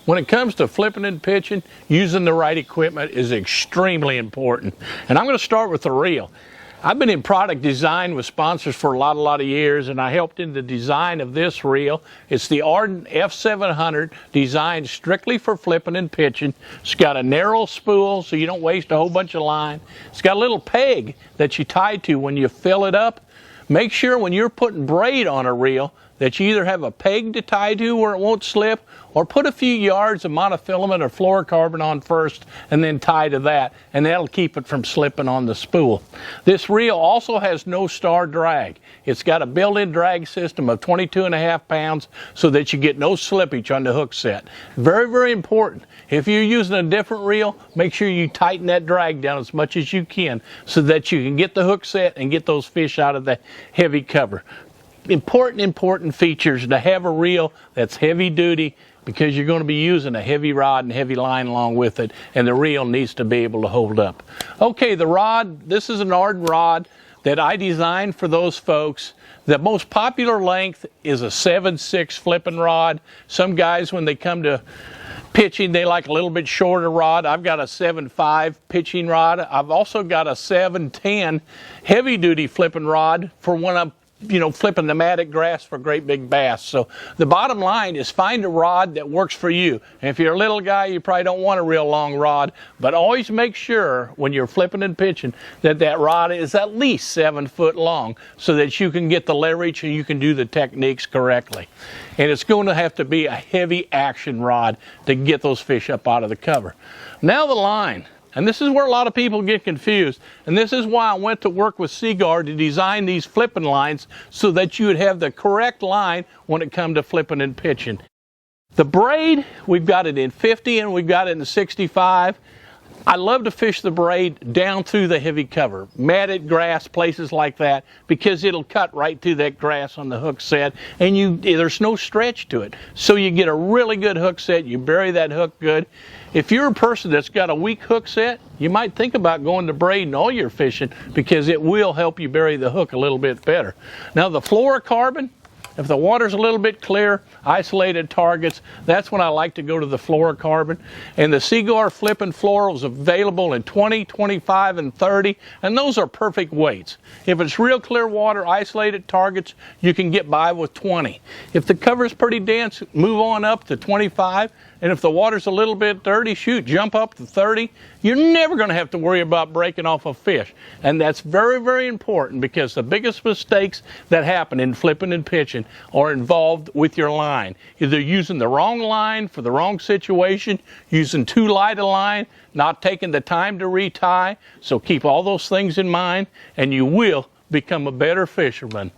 When it comes to flipping and pitching, using the right equipment is extremely important. And I'm going to start with the reel. I've been in product design with sponsors for a lot of years, and I helped in the design of this reel. It's the Ardent F700, designed strictly for flipping and pitching. It's got a narrow spool so you don't waste a whole bunch of line. It's got a little peg that you tie to when you fill it up. Make sure when you're putting braid on a reel that you either have a peg to tie to where it won't slip, or put a few yards of monofilament or fluorocarbon on first and then tie to that, and that'll keep it from slipping on the spool. This reel also has no star drag. It's got a built-in drag system of 22.5 pounds so that you get no slippage on the hook set. Very important. If you're using a different reel, make sure you tighten that drag down as much as you can so that you can get the hook set and get those fish out of the heavy cover. Important features to have a reel that's heavy duty, because you're going to be using a heavy rod and heavy line along with it, and the reel needs to be able to hold up. Okay, the rod, this is an Ardent rod that I designed for those folks. The most popular length is a 7/6 flipping rod. Some guys, when they come to pitching, they like a little bit shorter rod. I've got a 7/5 pitching rod. I've also got a 7/10 heavy duty flipping rod for when I'm flipping pneumatic grass for great big bass. So the bottom line is find a rod that works for you. And if you're a little guy, you probably don't want a real long rod, but always make sure when you're flipping and pitching that that rod is at least 7 foot long so that you can get the leverage and you can do the techniques correctly. And it's going to have to be a heavy action rod to get those fish up out of the cover. Now the line. And this is where a lot of people get confused. And this is why I went to work with Seaguar to design these flipping lines so that you would have the correct line when it comes to flipping and pitching. The braid, we've got it in 50 and we've got it in 65. I love to fish the braid down through the heavy cover, matted grass, places like that, because it'll cut right through that grass on the hook set, and there's no stretch to it. So you get a really good hook set, you bury that hook good. If you're a person that's got a weak hook set, you might think about going to braid in all your fishing, because it will help you bury the hook a little bit better. Now the fluorocarbon, if the water's a little bit clear, isolated targets, that's when I like to go to the fluorocarbon. And the Seaguar flipping fluoro is available in 20, 25, and 30, and those are perfect weights. If it's real clear water, isolated targets, you can get by with 20. If the cover's pretty dense, move on up to 25. And if the water's a little bit dirty, jump up to 30. You're never going to have to worry about breaking off a fish. And that's very important, because the biggest mistakes that happen in flipping and pitching are involved with your line. Either using the wrong line for the wrong situation, using too light a line, not taking the time to retie. So keep all those things in mind, and you will become a better fisherman.